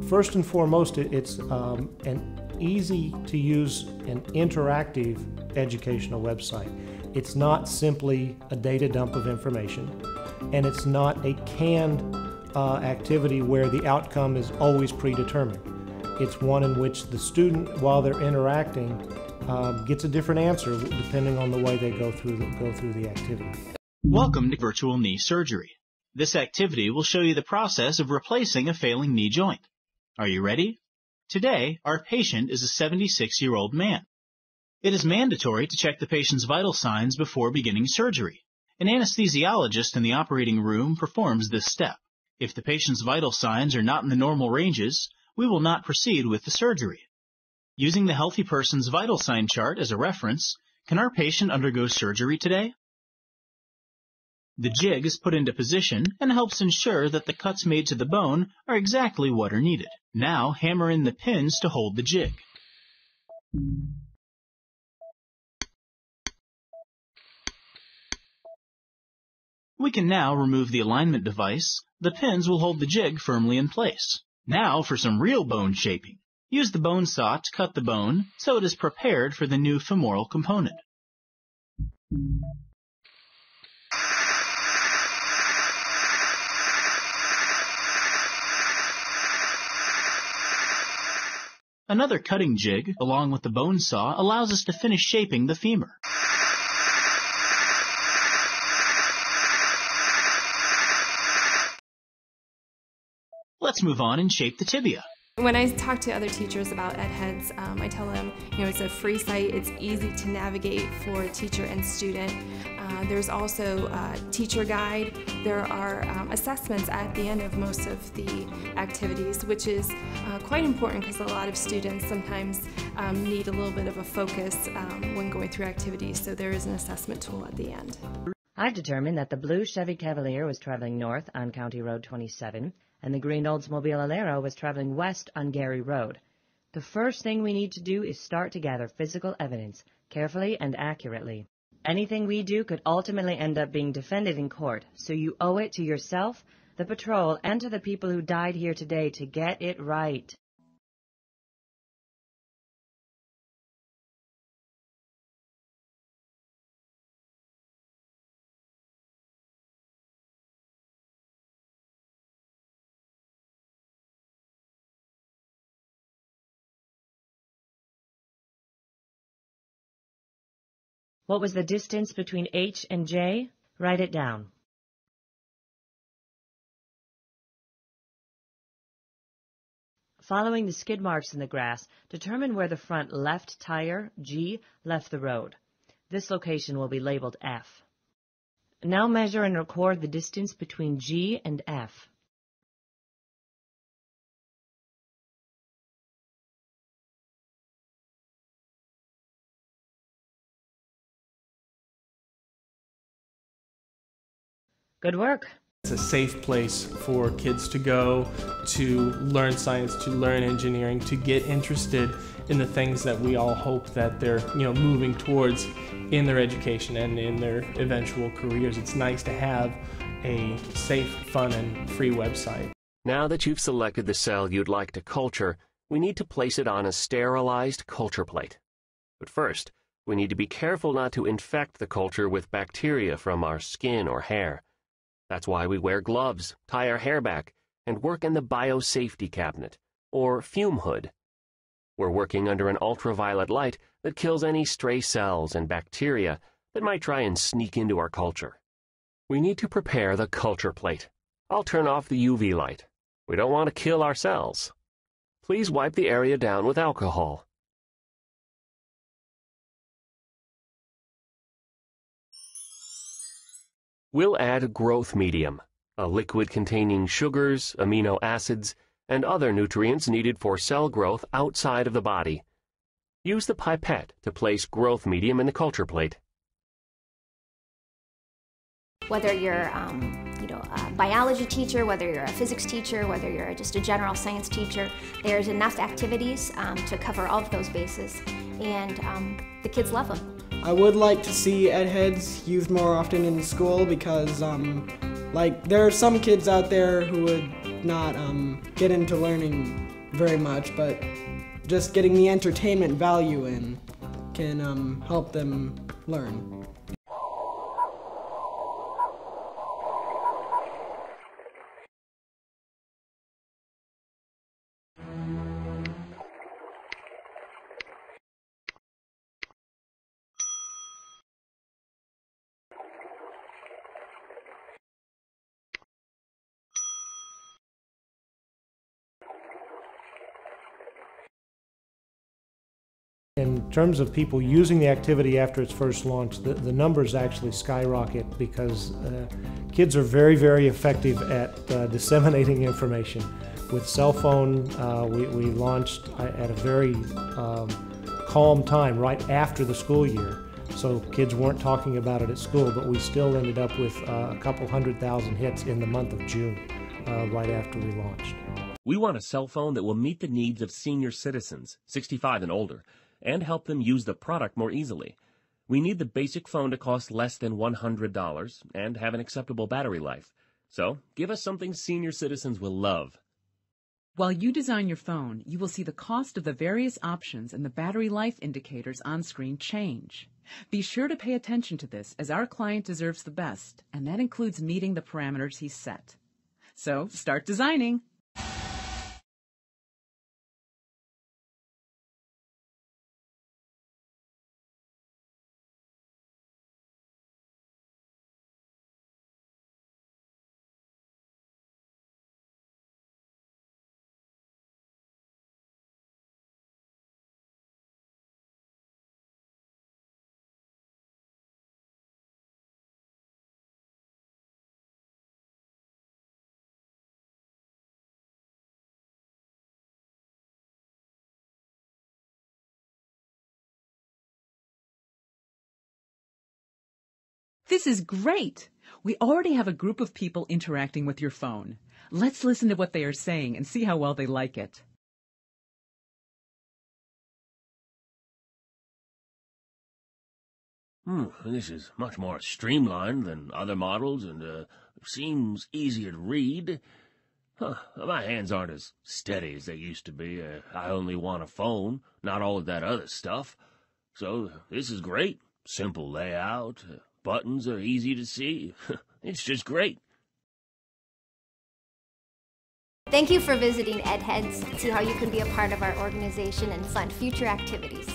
First and foremost, it's an easy-to-use and interactive educational website. It's not simply a data dump of information, and it's not a canned activity where the outcome is always predetermined. It's one in which the student, while they're interacting, gets a different answer depending on the way they go through the activity. Welcome to Virtual Knee Surgery. This activity will show you the process of replacing a failing knee joint. Are you ready? Today, our patient is a 76-year-old man. It is mandatory to check the patient's vital signs before beginning surgery. An anesthesiologist in the operating room performs this step. If the patient's vital signs are not in the normal ranges, we will not proceed with the surgery. Using the healthy person's vital sign chart as a reference, can our patient undergo surgery today? The jig is put into position and helps ensure that the cuts made to the bone are exactly what are needed. Now hammer in the pins to hold the jig. We can now remove the alignment device. The pins will hold the jig firmly in place. Now for some real bone shaping. Use the bone saw to cut the bone so it is prepared for the new femoral component. Another cutting jig, along with the bone saw, allows us to finish shaping the femur. Let's move on and shape the tibia. When I talk to other teachers about Edheads, I tell them, it's a free site, it's easy to navigate for teacher and student. There's also a teacher guide. There are assessments at the end of most of the activities, which is quite important because a lot of students sometimes need a little bit of a focus when going through activities, so there is an assessment tool at the end. I've determined that the blue Chevy Cavalier was traveling north on County Road 27, and the green Oldsmobile Alero was traveling west on Gary Road. The first thing we need to do is start to gather physical evidence, carefully and accurately. Anything we do could ultimately end up being defended in court, so you owe it to yourself, the patrol, and to the people who died here today to get it right. What was the distance between H and J? Write it down. Following the skid marks in the grass, determine where the front left tire, G, left the road. This location will be labeled F. Now measure and record the distance between G and F. Good work. It's a safe place for kids to go to learn science, to learn engineering, to get interested in the things that we all hope that they're moving towards in their education and in their eventual careers. It's nice to have a safe, fun, and free website. Now that you've selected the cell you'd like to culture, we need to place it on a sterilized culture plate. But first, we need to be careful not to infect the culture with bacteria from our skin or hair. That's why we wear gloves, tie our hair back, and work in the biosafety cabinet, or fume hood. We're working under an ultraviolet light that kills any stray cells and bacteria that might try and sneak into our culture. We need to prepare the culture plate. I'll turn off the UV light. We don't want to kill our cells. Please wipe the area down with alcohol. We'll add growth medium, a liquid containing sugars, amino acids, and other nutrients needed for cell growth outside of the body. Use the pipette to place growth medium in the culture plate. Whether you're a biology teacher, whether you're a physics teacher, whether you're just a general science teacher, there's enough activities to cover all of those bases, and the kids love them. I would like to see Edheads used more often in school because, there are some kids out there who would not get into learning very much, but just getting the entertainment value in can help them learn. In terms of people using the activity after its first launch, the numbers actually skyrocket because kids are very, very effective at disseminating information. With cell phone, we launched at a very calm time right after the school year. So kids weren't talking about it at school, but we still ended up with a couple 100,000 hits in the month of June, right after we launched. We want a cell phone that will meet the needs of senior citizens, 65 and older, and help them use the product more easily. We need the basic phone to cost less than $100 and have an acceptable battery life. So, give us something senior citizens will love. While you design your phone, you will see the cost of the various options and the battery life indicators on screen change. Be sure to pay attention to this, as our client deserves the best, and that includes meeting the parameters he's set. So, start designing! This is great! We already have a group of people interacting with your phone. Let's listen to what they are saying and see how well they like it. This is much more streamlined than other models and seems easier to read. My hands aren't as steady as they used to be. I only want a phone, not all of that other stuff. So this is great. Simple layout. Buttons are easy to see. It's just great. Thank you for visiting Edheads. See how you can be a part of our organization and fund future activities.